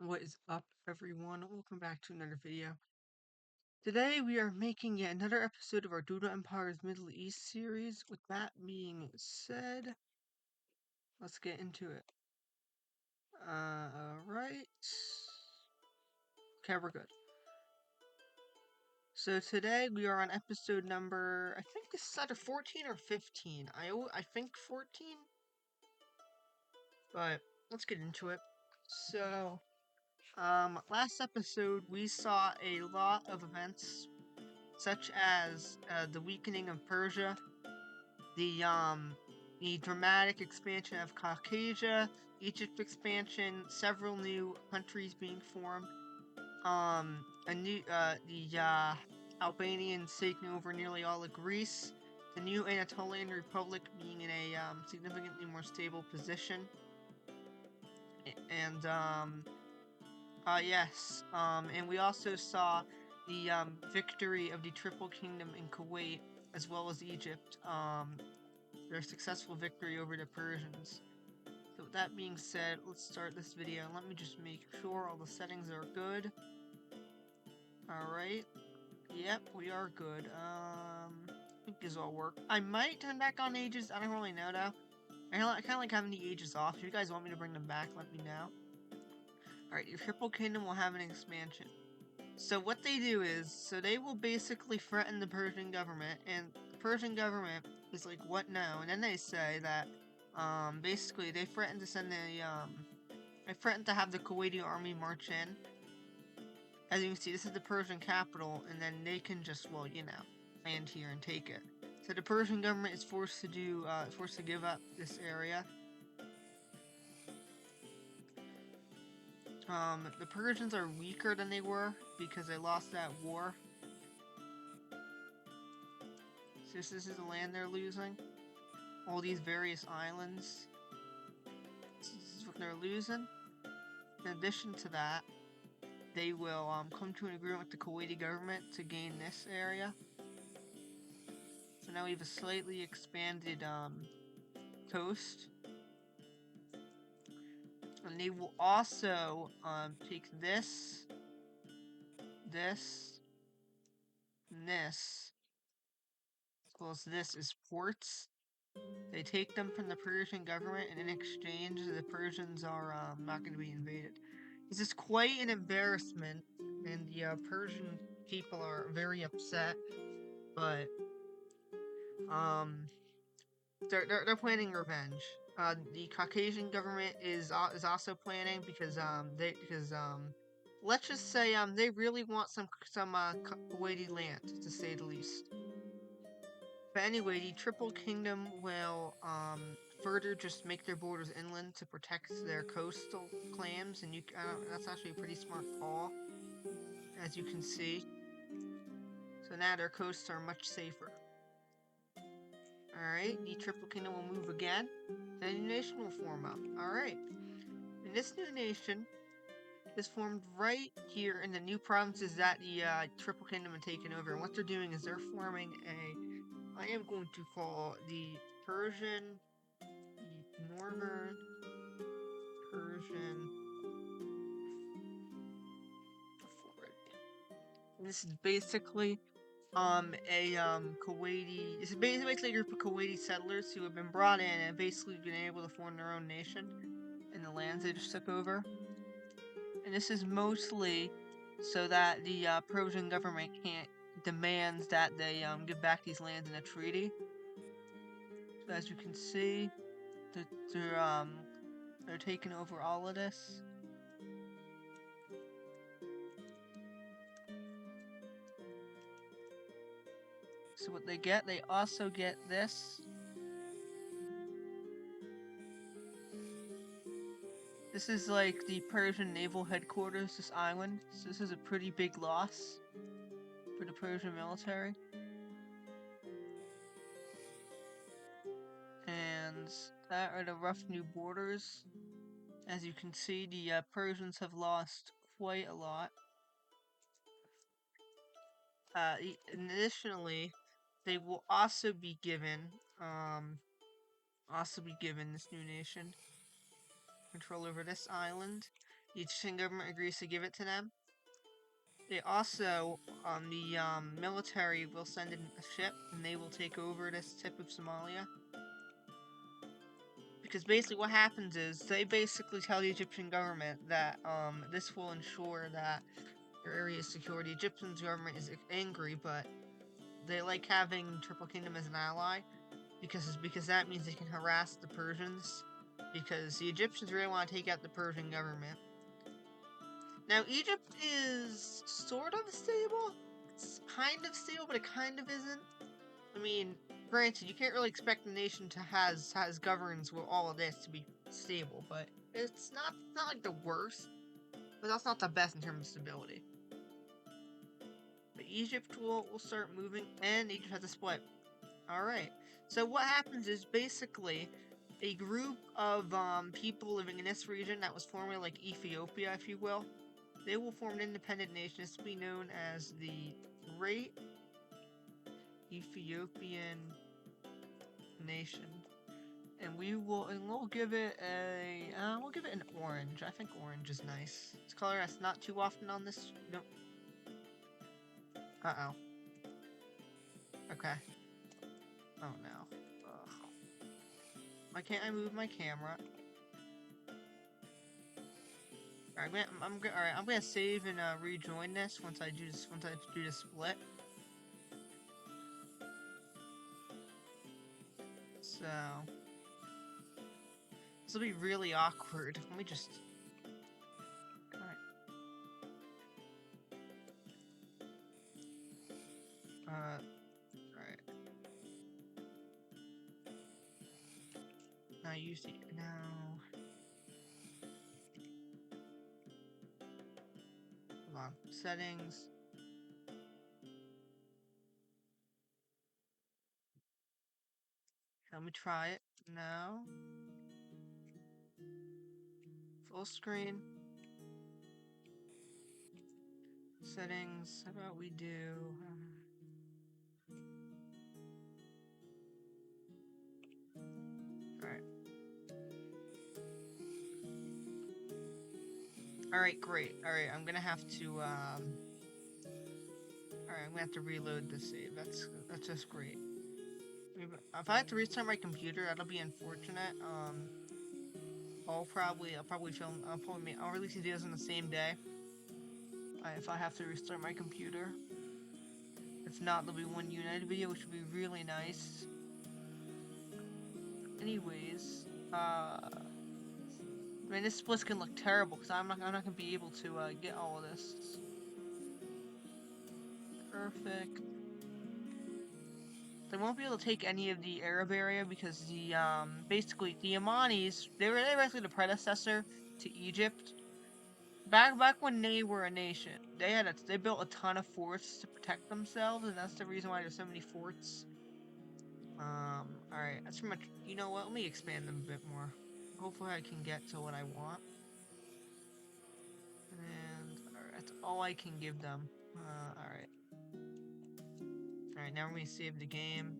What is up, everyone? Welcome back to another video. Today we are making yet another episode of our Doodle Empire's Middle East series. With that being said, let's get into it. Alright. Okay, we're good. So today we are on episode number, I think this is either 14 or 15. I think 14. But let's get into it. So, last episode we saw a lot of events such as the weakening of Persia, the dramatic expansion of Caucasia, Egypt expansion, several new countries being formed, the Albanians taking over nearly all of Greece, the new Anatolian Republic being in a significantly more stable position, and and we also saw the victory of the Triple Kingdom in Kuwait, as well as Egypt, their successful victory over the Persians. So with that being said, let's start this video. Let me just make sure all the settings are good. Alright. Yep, we are good. I think these all work. I might turn back on ages, I don't really know though. I kinda like having the ages off. If you guys want me to bring them back, let me know. Alright, your Triple Kingdom will have an expansion. So what they do is, so they will basically threaten the Persian government, and the Persian government is like, what now? And then they say that, basically they threaten to send they threaten to have the Kuwaiti army march in. As you can see, this is the Persian capital, and then they can just, well, land here and take it. So the Persian government is forced to give up this area. The Persians are weaker than they were because they lost that war. So this is the land they're losing. All these various islands. This is what they're losing. In addition to that, they will come to an agreement with the Kuwaiti government to gain this area. So now we have a slightly expanded coast. And they will also take this, and this, as well as this as ports. They take them from the Persian government, and in exchange, the Persians are not going to be invaded. This is quite an embarrassment, and the Persian people are very upset. But they're planning revenge. The Caucasian government is also planning because let's just say they really want some Kuwaiti land, to say the least. But anyway, the Triple Kingdom will further just make their borders inland to protect their coastal claims, and that's actually a pretty smart call, as you can see. So now their coasts are much safer. Alright, the Triple Kingdom will move again, and a new nation will form up. Alright, and this new nation is formed right here in the new provinces that the Triple Kingdom had taken over, and what they're doing is they're forming I am going to call the Northern Persian Authority. And this is basically Kuwaiti. This is basically a group of Kuwaiti settlers who have been brought in and basically been able to form their own nation in the lands they just took over. And this is mostly so that the Persian government can't demands that they give back these lands in a treaty. So as you can see, they're taking over all of this. So what they also get this. This is like the Persian naval headquarters, this island. So this is a pretty big loss for the Persian military. And that are the rough new borders. As you can see, the Persians have lost quite a lot. Additionally, they will also be given this new nation control over this island. The Egyptian government agrees to give it to them. They also, the military will send in a ship, and they will take over this tip of Somalia. Because basically what happens is, they basically tell the Egyptian government that, this will ensure that their area is secure. The Egyptian government is angry, but they like having Triple Kingdom as an ally, because that means they can harass the Persians, because the Egyptians really want to take out the Persian government. Now, Egypt is sort of stable. It's kind of stable, but it kind of isn't. I mean, granted, you can't really expect a nation to has governs with all of this to be stable, but it's not like the worst, but that's not the best in terms of stability. But Egypt will start moving, and Egypt has a split. Alright, so what happens is basically a group of people living in this region that was formerly like Ethiopia, if you will, they will form an independent nation. This will be known as the Great Ethiopian Nation, and we'll give it we'll give it an orange. I think orange is nice. It's a color that's not too often on this. No. Uh-oh. Okay. Oh no. Ugh. Why can't I move my camera? Alright, I'm gonna save and rejoin this once I do the split. So this will be really awkward. Let me just. Alright. Alright. Now use the now. Hold on. Settings. Let me try it now. Full screen. Settings. How about we do? Alright. Alright, great. Alright, I'm gonna have to Alright, I'm gonna have to reload the save. That's just great. If I have to restart my computer, that'll be unfortunate. I'll probably I'll release these videos on the same day. If I have to restart my computer. If not, there'll be one united video, which would be really nice. Anyways, I mean, this split's gonna look terrible because I'm not gonna be able to get all of this. Perfect. They won't be able to take any of the Arab area because the basically the Omanis, they were basically the predecessor to Egypt. Back when they were a nation, they built a ton of forts to protect themselves, and that's the reason why there's so many forts. Alright, that's pretty much. You know what? Let me expand them a bit more. Hopefully, I can get to what I want. And alright, that's all I can give them. Alright. Alright, now we're gonna save the game.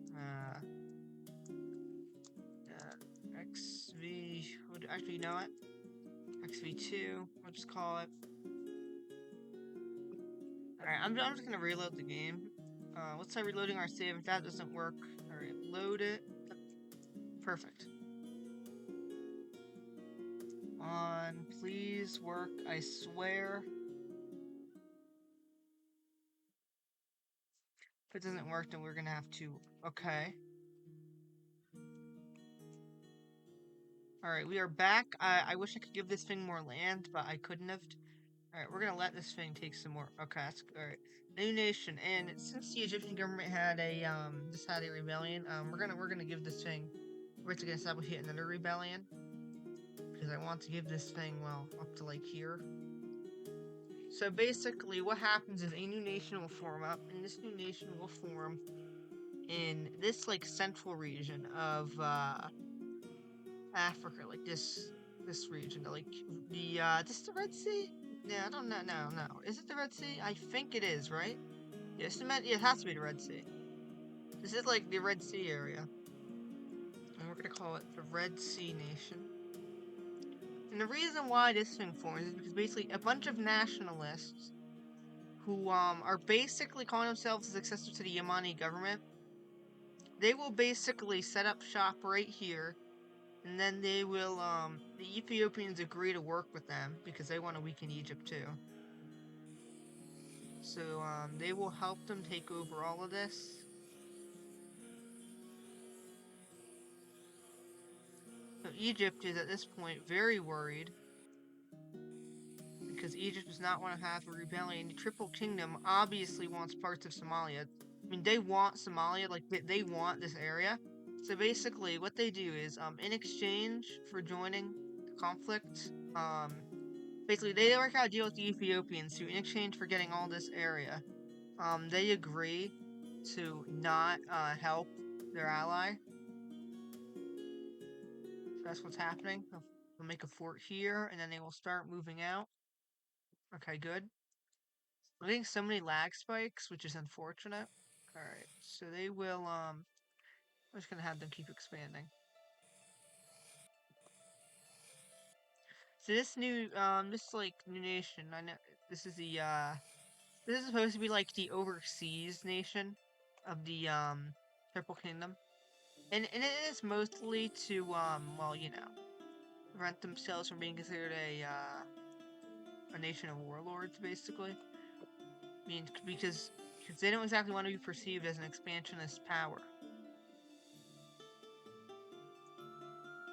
XV. Actually, you know what? XV2. I'll just call it. Alright, I'm just gonna reload the game. Let's try reloading our save. If that doesn't work, alright, load it. Perfect. Please work, I swear. If it doesn't work, then we're gonna have to. Okay. Alright, we are back. I wish I could give this thing more land, but I couldn't have. Alright, we're gonna let this thing take some more. Okay, that's alright. New nation, and since the Egyptian government had a just had a rebellion, we're gonna give this thing. We're gonna establish yet another rebellion because I want to give this thing up to like here. So basically, what happens is a new nation will form up, and this new nation will form in this like central region of Africa, like this region, like this the Red Sea? Yeah, I don't know. No. Is it the Red Sea? I think it is, right? Yes, it has to be the Red Sea. This is like the Red Sea area, and we're gonna call it the Red Sea Nation. And the reason why this thing forms is because basically a bunch of nationalists who are basically calling themselves the successor to the Yemeni government, they will basically set up shop right here, and then they will the Ethiopians agree to work with them because they want to weaken Egypt too. So they will help them take over all of this. So Egypt is at this point very worried because Egypt does not want to have a rebellion. The Triple Kingdom obviously wants parts of Somalia. I mean, they want Somalia, like they want this area. So basically, what they do is, in exchange for joining the conflict, basically they work out a deal with the Ethiopians who, in exchange for getting all this area, they agree to not help their ally. So that's what's happening. They'll make a fort here, and then they will start moving out. Okay, good. I'm getting so many lag spikes, which is unfortunate. Alright, so they will, I'm just gonna have them keep expanding. So this like, new nation, I know, this is the, this is supposed to be, like, the overseas nation of the, Triple Kingdom. And it is mostly to, well, you know, prevent themselves from being considered a nation of warlords, basically. I mean, because they don't exactly want to be perceived as an expansionist power.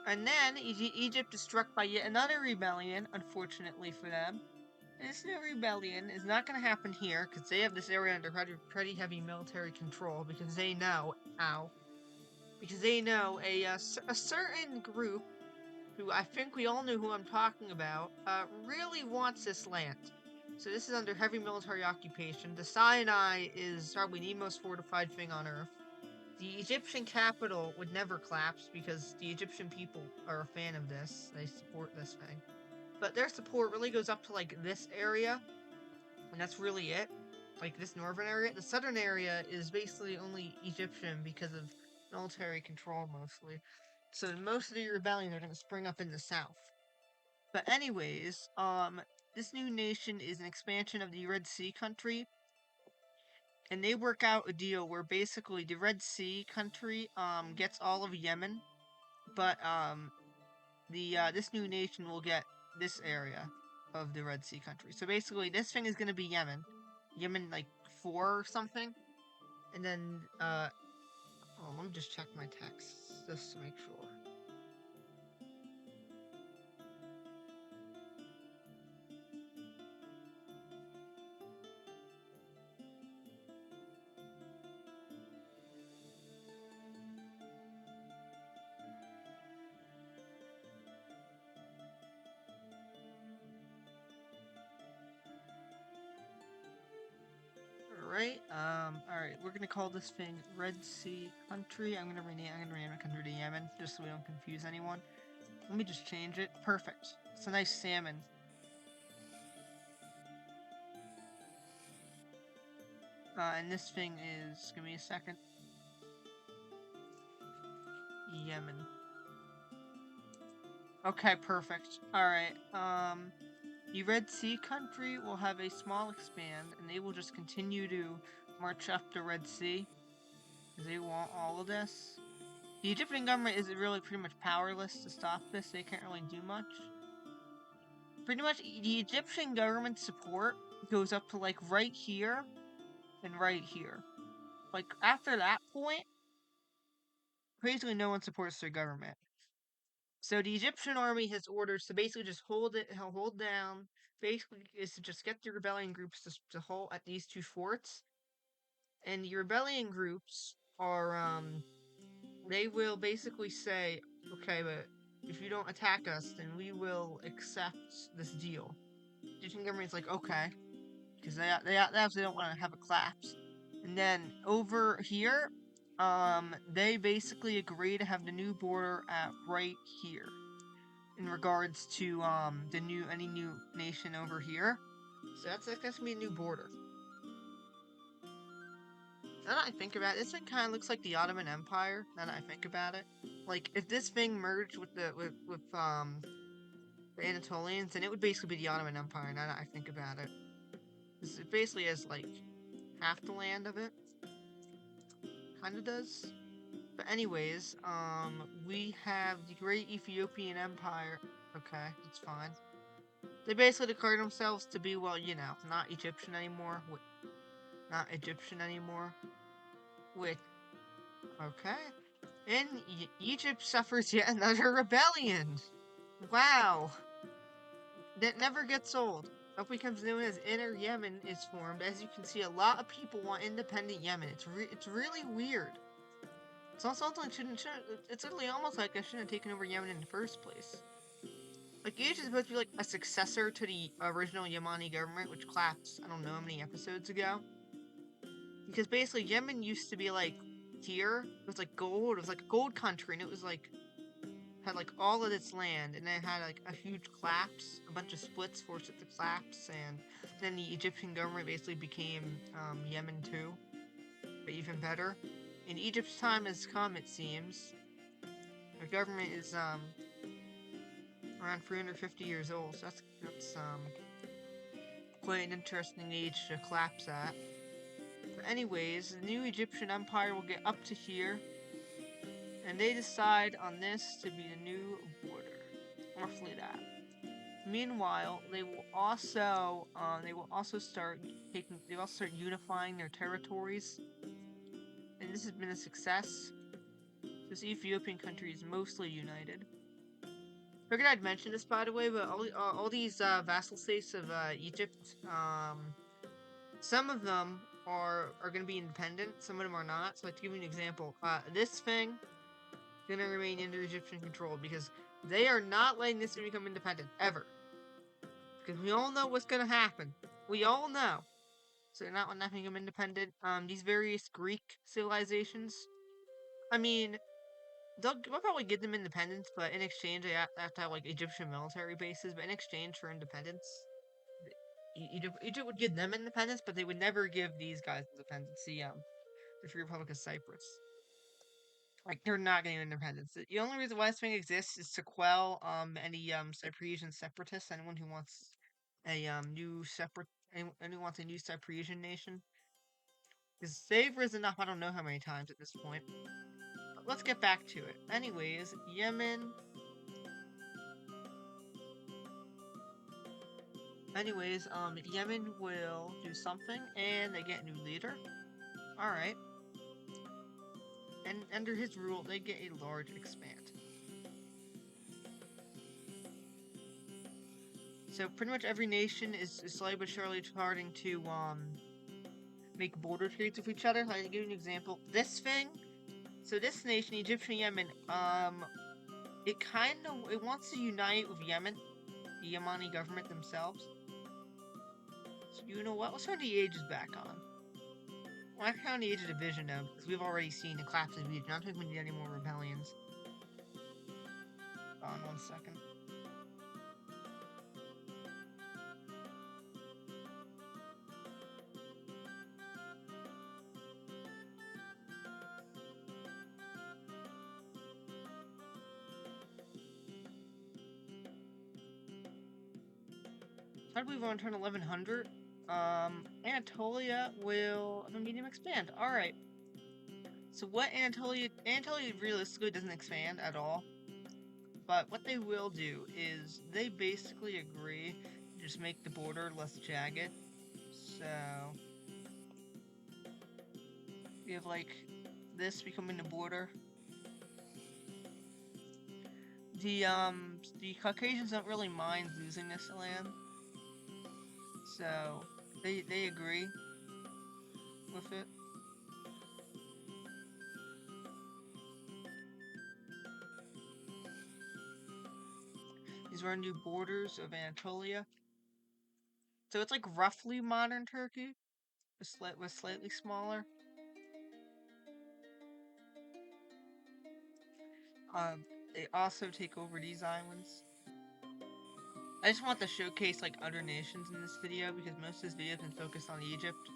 And then Egypt is struck by yet another rebellion, unfortunately for them. And this new rebellion is not going to happen here because they have this area under pretty heavy military control because they know because they know a certain group who I think we all know who I'm talking about really wants this land. So this is under heavy military occupation. The Sinai is probably the most fortified thing on Earth. The Egyptian capital would never collapse because the Egyptian people are a fan of this. They support this thing. But their support really goes up to like this area, and that's really it. Like this northern area. The southern area is basically only Egyptian because of military control mostly. So most of the rebellions are going to spring up in the south. But anyways, this new nation is an expansion of the Red Sea country, and they work out a deal where basically the Red Sea country gets all of Yemen, but this new nation will get this area of the Red Sea country. So basically this thing is gonna be Yemen like 4 or something, and then oh, let me just check my texts just to make sure. Alright, we're gonna call this thing Red Sea Country. I'm gonna rename it country to Yemen, just so we don't confuse anyone. Let me just change it. Perfect. It's a nice salmon. And this thing is, give me a second. Yemen. Okay, perfect. Alright, the Red Sea country will have a small expand, and they will just continue to march up the Red Sea, because they want all of this. The Egyptian government is really pretty much powerless to stop this. They can't really do much. Pretty much, the Egyptian government support goes up to, like, right here and right here. Like, after that point, basically no one supports their government. So the Egyptian army has orders to basically just hold down, basically is to just get the rebellion groups to hold at these 2 forts. And the rebellion groups are, they will basically say, okay, but if you don't attack us, then we will accept this deal. The Egyptian government's like, okay, because they obviously don't want to have a collapse. And then over here, they basically agree to have the new border at right here in regards to any new nation over here. So that's gonna be a new border. Now that I think about it, this thing kind of looks like the Ottoman Empire. Now that I think about it, like if this thing merged with the Anatolians, and it would basically be the Ottoman Empire, now that I think about it. It basically has, like, half the land of it. Kinda does. But anyways, we have the Great Ethiopian Empire. Okay, that's fine. They basically declared themselves to be, well, you know, not Egyptian anymore. Not Egyptian anymore. With, okay. And Egypt suffers yet another rebellion. Wow. That never gets old. What becomes known as Inner Yemen is formed. As you can see, a lot of people want independent Yemen. It's really weird. It's also something it's literally almost like I shouldn't have taken over Yemen in the first place. Like, Egypt is supposed to be like a successor to the original Yemeni government, which collapsed, I don't know how many episodes ago. Because basically, Yemen used to be like here. It was like gold. It was like a gold country, and it was like had like all of its land, and then it had like a huge collapse. A bunch of splits forced it to collapse, and then the Egyptian government basically became Yemen too, but even better. And Egypt's time has come, it seems. Their government is around 350 years old, so that's quite an interesting age to collapse at. But anyways, the new Egyptian empire will get up to here, and they decide on this to be the new border. Roughly that. Meanwhile, they will also start unifying their territories, and this has been a success. This Ethiopian country is mostly united. I figured I'd mention this, by the way, but all these vassal states of Egypt, some of them are going to be independent, some of them are not. So, like, to give you an example, this thing is going to remain under Egyptian control because they are not letting this thing become independent ever. Because we all know what's going to happen. We all know. So they're not letting that thing become independent. These various Greek civilizations, I mean, we'll probably give them independence, but in exchange, they have to have like Egyptian military bases. But in exchange for independence, Egypt would give them independence, but they would never give these guys independence. The Free Republic of Cyprus, like, they're not getting independence. The only reason why this thing exists is to quell any Cyprian separatists, anyone who wants a anyone who wants a new Cyprian nation. Because they've risen up I don't know how many times at this point. But let's get back to it. Anyways, Yemen. Yemen will do something, and they get a new leader. Alright. And under his rule, they get a large expand. So pretty much every nation is slowly but surely starting to make border treaties with each other. I'll give you an example. This thing, so this nation, Egyptian Yemen, it wants to unite with Yemen, the Yemeni government themselves. So you know what? Let's turn the ages back on. Well, I count the age of division now because we've already seen the collapse of Egypt. I don't think we need any more rebellions. Hold on 1 second. I believe we're on turn 1100. Anatolia will have a medium expand. Alright. So what Anatolia realistically doesn't expand at all. But what they will do is they basically agree to just make the border less jagged. So we have like this becoming the border. The Caucasians don't really mind losing this land. So they agree with it. These are our new borders of Anatolia. So it's like roughly modern Turkey, with slightly smaller. They also take over these islands. I just want to showcase like other nations in this video because most of this video can focus on Egypt.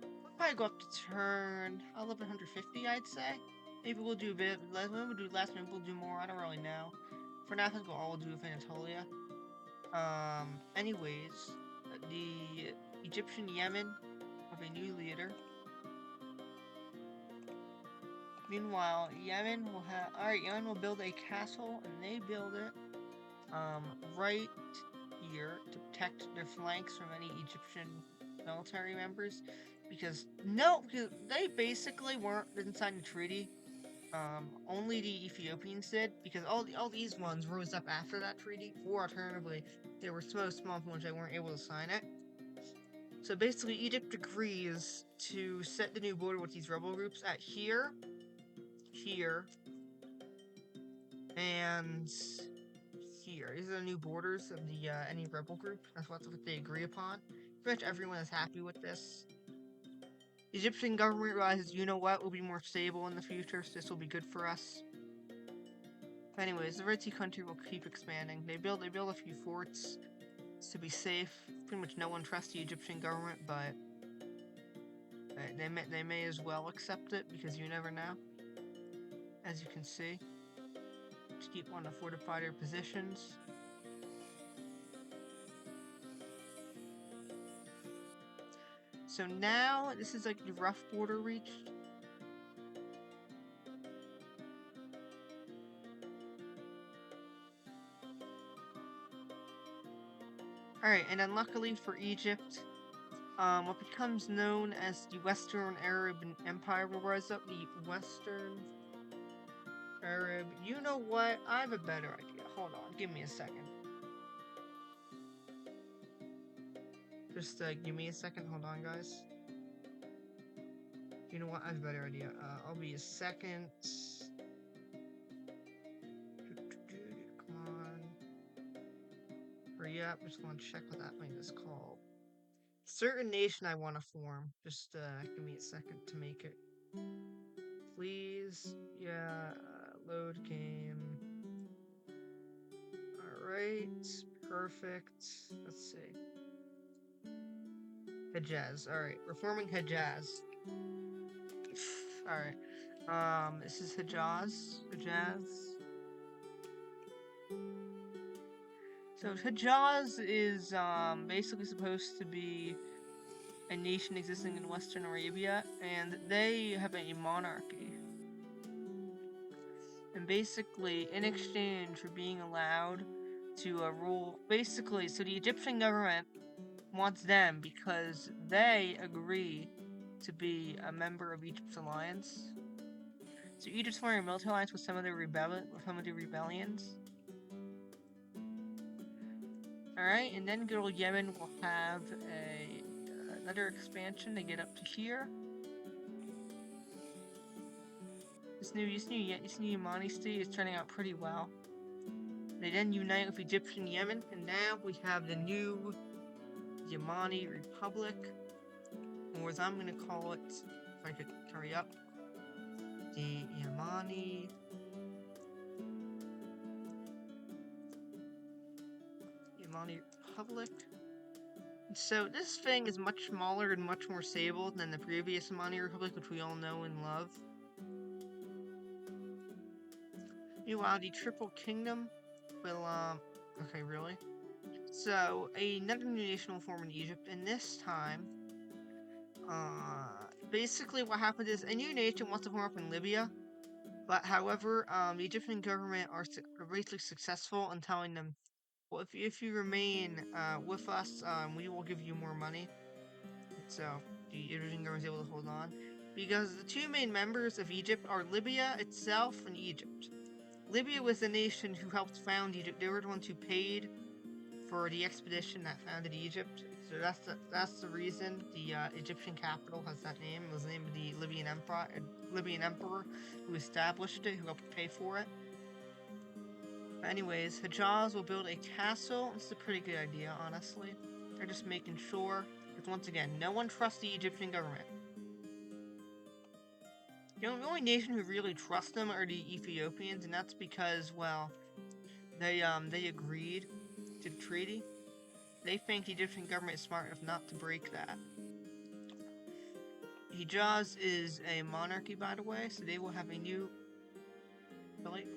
We'll probably go up to turn 1150, I'd say. Maybe we'll do a bit less. Maybe we'll do less. Maybe we'll do more. I don't really know. for now, I think all will do with Anatolia. Anyways, the Egyptian Yemen have a new leader. Meanwhile, Yemen will have. Alright, Yemen will build a castle, and they build it, right here to protect their flanks from any Egyptian military members. Because they basically didn't sign the treaty. Only the Ethiopians did, because all these ones rose up after that treaty, or alternatively, they were so small from which they weren't able to sign it. So basically, Egypt agrees to set the new border with these rebel groups at here, and here. These are the new borders of the any rebel group. That's what they agree upon. Pretty much everyone is happy with this. The Egyptian government realizes, you know what, we'll be more stable in the future, so this will be good for us. Anyways, the Red Sea country will keep expanding. They build a few forts to be safe. Pretty much no one trusts the Egyptian government, but they may as well accept it, because you never know. As you can see, just keep wanting to fortify their positions. So now this is like the rough border reached. Alright, and then luckily for Egypt, what becomes known as the Western Arab Empire will rise up. The Western Arab... You know what? I have a better idea. Hold on, give me a second. Just give me a second. Hold on, guys. You know what? I have a better idea. I'll be a second. Come on. Hurry up. Just want to check what that thing is called. Certain nation I want to form. Just give me a second to make it. Please. Yeah. Load game. Alright. Perfect. Let's see. Hejaz. Alright. We're forming Hejaz. Alright. This is Hejaz. So Hejaz is basically supposed to be a nation existing in Western Arabia, and they have a monarchy. And basically, in exchange for being allowed to rule, basically, so the Egyptian government wants them because they agree to be a member of Egypt's alliance. So Egypt's forming a military alliance with some of the rebellions. Alright, and then good old Yemen will have another expansion to get up to here. This new Yemeni state is turning out pretty well. They then unite with Egyptian Yemen, and now we have the new Yemeni Republic, or as I'm gonna call it, if I could hurry up, the Yemeni Republic. So this thing is much smaller and much more stable than the previous Yemeni Republic, which we all know and love. Meanwhile, the Triple Kingdom will, okay, really? So, another new nation will form in Egypt, and this time, basically what happened is a new nation wants to form up in Libya, but however, the Egyptian government are basically successful in telling them, well, if you remain, with us, we will give you more money. So, the Egyptian government is able to hold on. Because the two main members of Egypt are Libya itself and Egypt. Libya was the nation who helped found Egypt. They were the ones who paid for the expedition that founded Egypt. So that's the reason the Egyptian capital has that name. It was the name of the Libyan emperor who established it, who helped pay for it. But anyways, Hejaz will build a castle. This is a pretty good idea, honestly. They're just making sure, because once again, no one trusts the Egyptian government. The only nation who really trusts them are the Ethiopians, and that's because, well, they agreed to the treaty. They think the Egyptian government is smart enough not to break that. Hejaz is a monarchy, by the way, so they will have a new...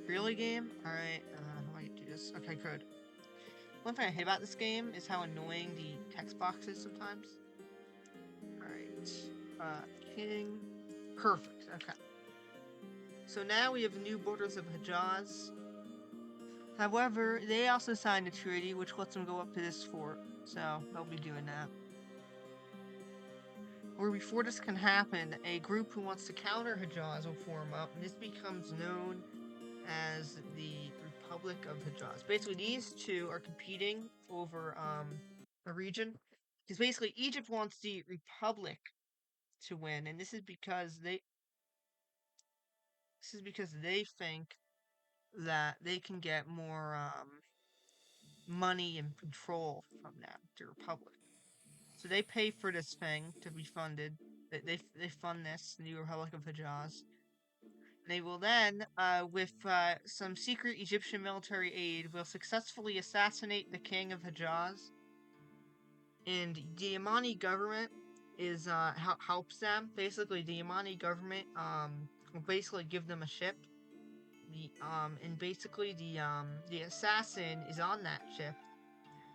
Really game? Alright, how do I do this. Okay, good. One thing I hate about this game is how annoying the text box is sometimes. Alright. King. Perfect. Okay. So now we have new borders of Hejaz. However, they also signed a treaty which lets them go up to this fort. So they'll be doing that. Or before this can happen, a group who wants to counter Hejaz will form up, and this becomes known as the Republic of Hejaz. Basically, these two are competing over a region. Because basically, Egypt wants the Republic to win, and this is because they think that they can get more money and control from that, the Republic. So they pay for this thing to be funded. They fund this new Republic of Hejaz. They will then, with some secret Egyptian military aid, will successfully assassinate the king of Hejaz. And the Yemeni government is helps them. Basically, the Yemeni government will basically give them a ship. And basically the assassin is on that ship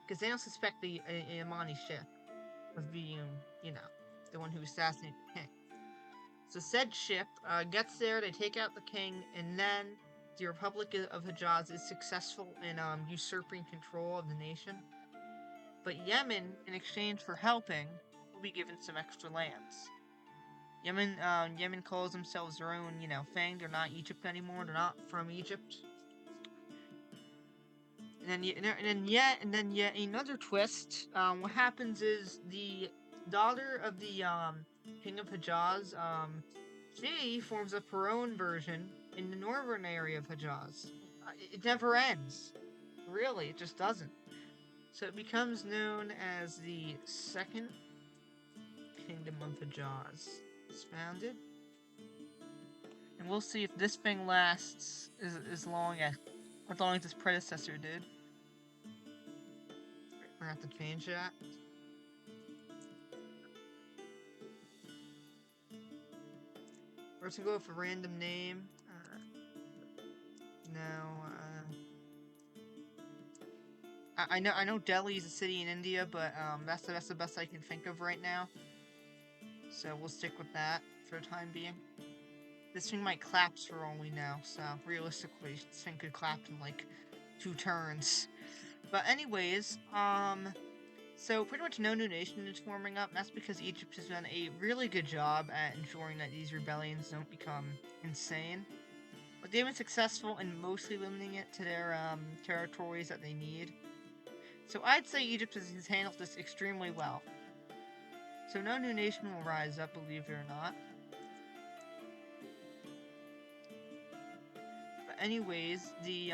because they don't suspect the Yemeni ship of being, the one who assassinated the king. So said ship gets there, they take out the king, and then the Republic of Hejaz is successful in usurping control of the nation. But Yemen, in exchange for helping, will be given some extra lands. Yemen calls themselves their own, thing. They're not Egypt anymore. They're not from Egypt. And then yet another twist. What happens is the daughter of the king of Hejaz, she forms up her own version in the northern area of Hejaz. It never ends. Really, it just doesn't. So it becomes known as the Second Kingdom of Hejaz. It's founded. And we'll see if this thing lasts as long as its predecessor did. We're gonna have to change that. We're just gonna go with a random name. I know Delhi is a city in India, but that's the best I can think of right now. So we'll stick with that for the time being. This thing might collapse for all we know, so realistically, this thing could collapse in like 2 turns. But anyways, so pretty much no new nation is forming up, and that's because Egypt has done a really good job at ensuring that these rebellions don't become insane. But they've been successful in mostly limiting it to their territories that they need. So I'd say Egypt has handled this extremely well. So no new nation will rise up, believe it or not. But anyways, the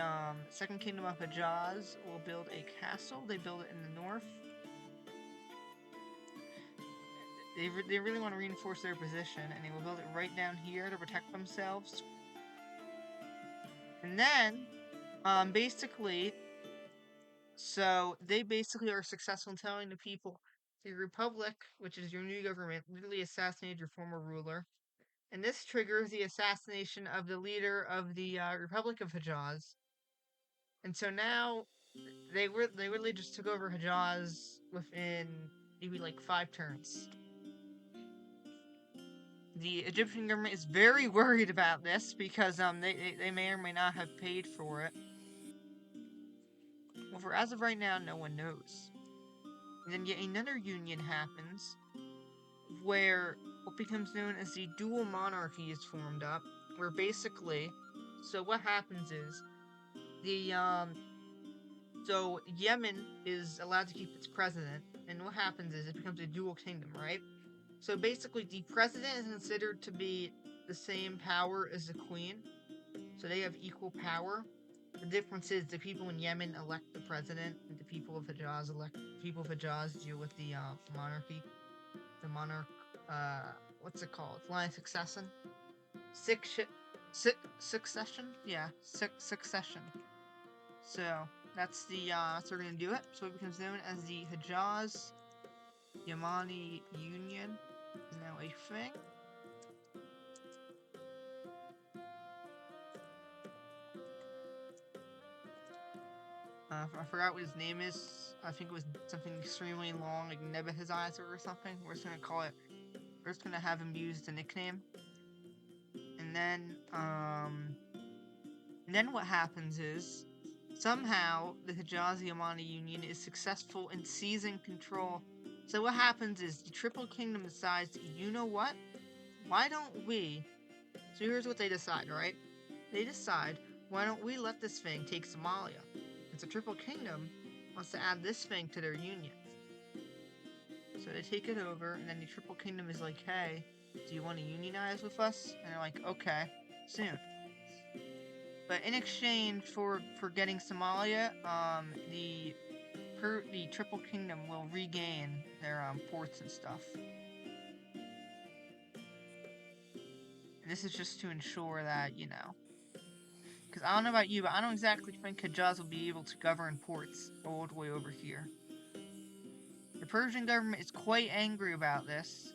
Second Kingdom of Hejaz will build a castle. They build it in the north. They really want to reinforce their position, and they will build it right down here to protect themselves. And then, basically, so they basically are successful in telling the people, the Republic, which is your new government, literally assassinated your former ruler. And this triggers the assassination of the leader of the Republic of Hejaz. And so now, they really just took over Hejaz within maybe like 5 turns. The Egyptian government is very worried about this because they may or may not have paid for it. Well, for as of right now, no one knows. And then yet another union happens where what becomes known as the dual monarchy is formed up, where basically, so what happens is the so Yemen is allowed to keep its president, and what happens is it becomes a dual kingdom, right? So basically, the president is considered to be the same power as the queen, so they have equal power. The difference is the people in Yemen elect the president, and the people of Hejaz deal with the monarchy. The monarch, what's it called? Line of succession. Succession. Yeah, succession. So that's that's what we're gonna do it. So it becomes known as the Hejaz Yemeni Union. Is now a thing. I forgot what his name is. I think it was something extremely long, like Nebuchadnezzar or something. We're just gonna call it. We're just gonna have him use the nickname. And then what happens is, somehow the Hijazi-Yamani Union is successful in seizing control. So what happens is the Triple Kingdom decides, you know what? Why don't we? So here's what they decide, right? They decide, why don't we let this thing take Somalia? Because the Triple Kingdom wants to add this thing to their union. So they take it over, and then the Triple Kingdom is like, hey, do you want to unionize with us? And they're like, okay, soon. But in exchange for getting Somalia, the Triple Kingdom will regain their ports and stuff. And this is just to ensure that, you know, because I don't know about you, but I don't exactly think Hijaz will be able to govern ports all the way over here. The Persian government is quite angry about this,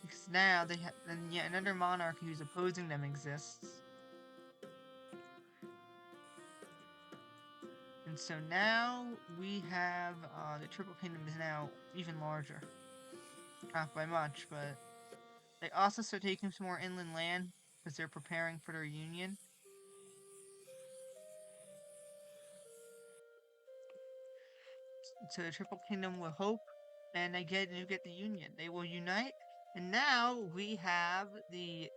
because now then yet another monarchy who's opposing them exists. And so now we have, the Triple Kingdom is now even larger. Not by much, but they also start taking some more inland land because they're preparing for their union. So the Triple Kingdom will hope, and they get the union. They will unite, and now we have the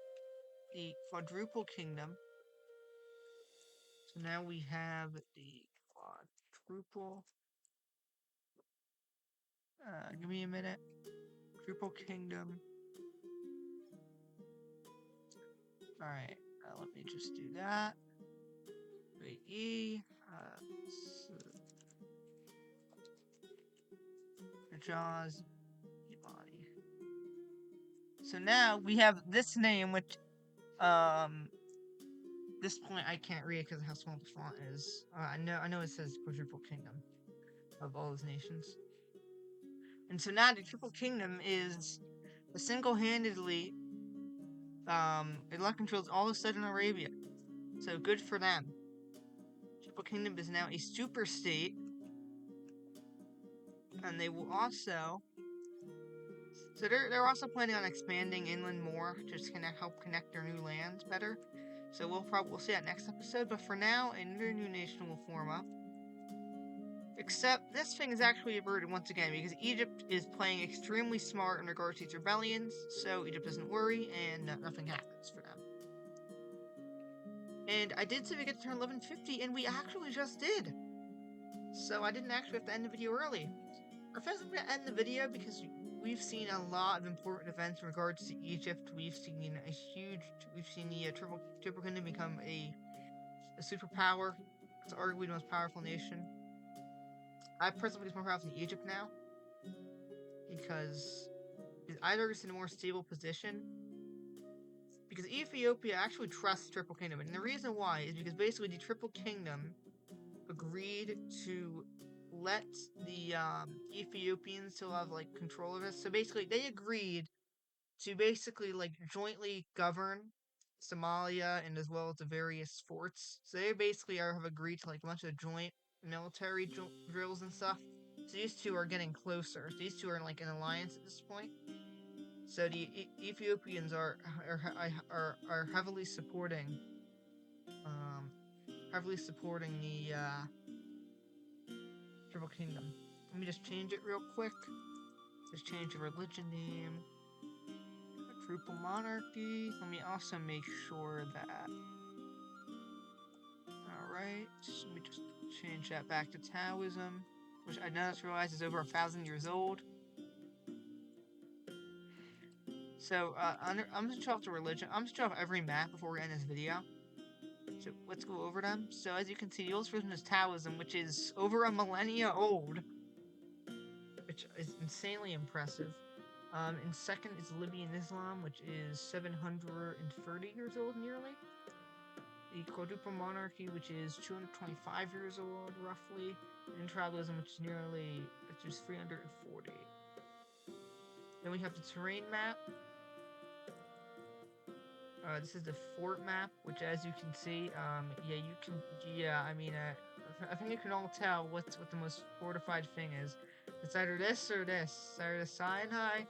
Quadruple Kingdom. So now we have the Quadruple. Give me a minute. Triple Kingdom. All right. Let me just do that. Wait, E. Jaws. So now we have this name, which this point I can't read because of how small the font is. I know it says Quadruple Kingdom of all those nations. And so now the Triple Kingdom is single-handedly it controls all of Southern Arabia. So good for them. Triple Kingdom is now a super state, and they will also. So they're also planning on expanding inland more to just help connect their new lands better. So we'll see that next episode. But for now, another new nation will form up. Except this thing is actually averted once again because Egypt is playing extremely smart in regards to these rebellions. So Egypt doesn't worry and nothing happens for them. And I did say we get to turn 1150, and we actually just did. So I didn't actually have to end the video early. I think I'm going to end the video because we've seen a lot of important events in regards to Egypt. We've seen the Triple Kingdom become a superpower. It's arguably the most powerful nation. I personally think it's more powerful than Egypt now, because either is in a more stable position. Because Ethiopia actually trusts Triple Kingdom, and the reason why is because basically the Triple Kingdom agreed to let the Ethiopians still have like control of this. So basically, they agreed to basically like jointly govern Somalia and as well as the various forts. So they basically have agreed to like a bunch of joint military drills and stuff. So these two are getting closer. So these two are in like an alliance at this point. So the Ethiopians are heavily supporting the Triple Kingdom. Let me just change it real quick. Just change the religion name. Triple Monarchy. Let me also make sure that. Alright. Let me just change that back to Taoism, which I just realized is over 1,000 years old. So, I'm just off the religion. I'm just off every map before we end this video. So, let's go over them. So, as you can see, the oldest version is Taoism, which is over a millennia old, which is insanely impressive. In second is Libyan Islam, which is 730 years old, nearly. The Quadruple Monarchy, which is 225 years old, roughly. And Tribalism, which is 340. Then we have the terrain map. This is the fort map, which, as you can see, yeah, you can, yeah, I mean, I think you can all tell what the most fortified thing is. It's either this or this. It's either the Sinai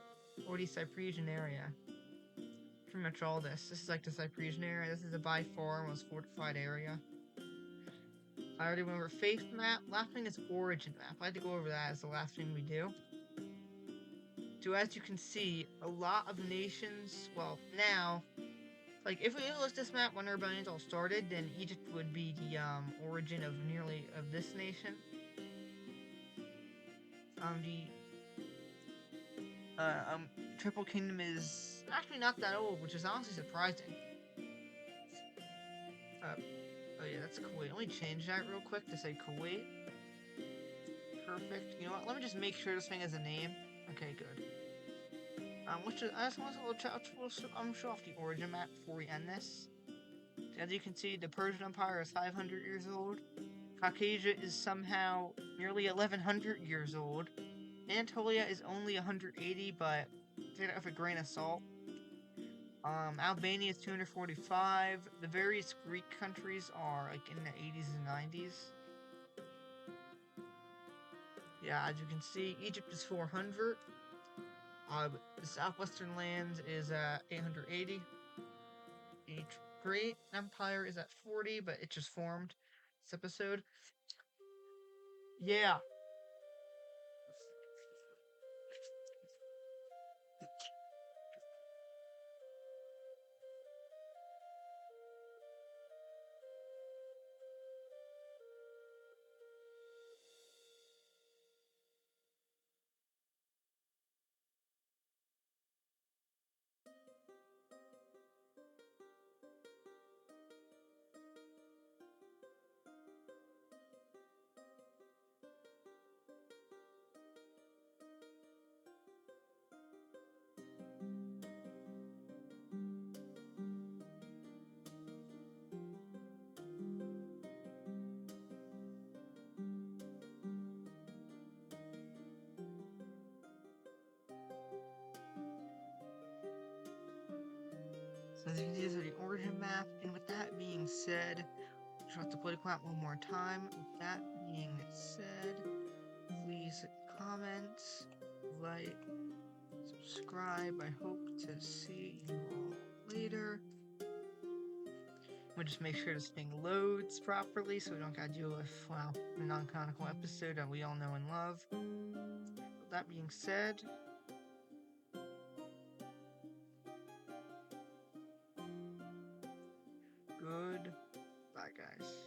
or the Cypresian area. Pretty much all this. This is like the Cypresian area. This is the by far most fortified area. I already went over faith map. Last thing is origin map. I had to go over that as the last thing we do. So as you can see, a lot of nations, well, now, like, if we look this map when rebellions all started, then Egypt would be the, origin of of this nation. Triple Kingdom is actually not that old, which is honestly surprising. Oh yeah, that's Kuwait. Let me change that real quick to say Kuwait. Perfect. You know what, let me just make sure this thing has a name. Okay, good. I just want to show off the origin map before we end this. As you can see, the Persian Empire is 500 years old. Caucasia is somehow nearly 1100 years old. Anatolia is only 180, but take that with a grain of salt. Albania is 245. The various Greek countries are like in the 80s and 90s. Yeah, as you can see, Egypt is 400. The southwestern lands is 880. Each great empire is at 40, but it just formed this episode. Yeah. So as you can see, this is the origin map, and with that being said, show off the political map one more time. With that being said, please comment, like, subscribe. I hope to see you all later. We'll just make sure this thing loads properly so we don't gotta deal with, well, a non-canonical episode that we all know and love. With that being said, goodbye, guys.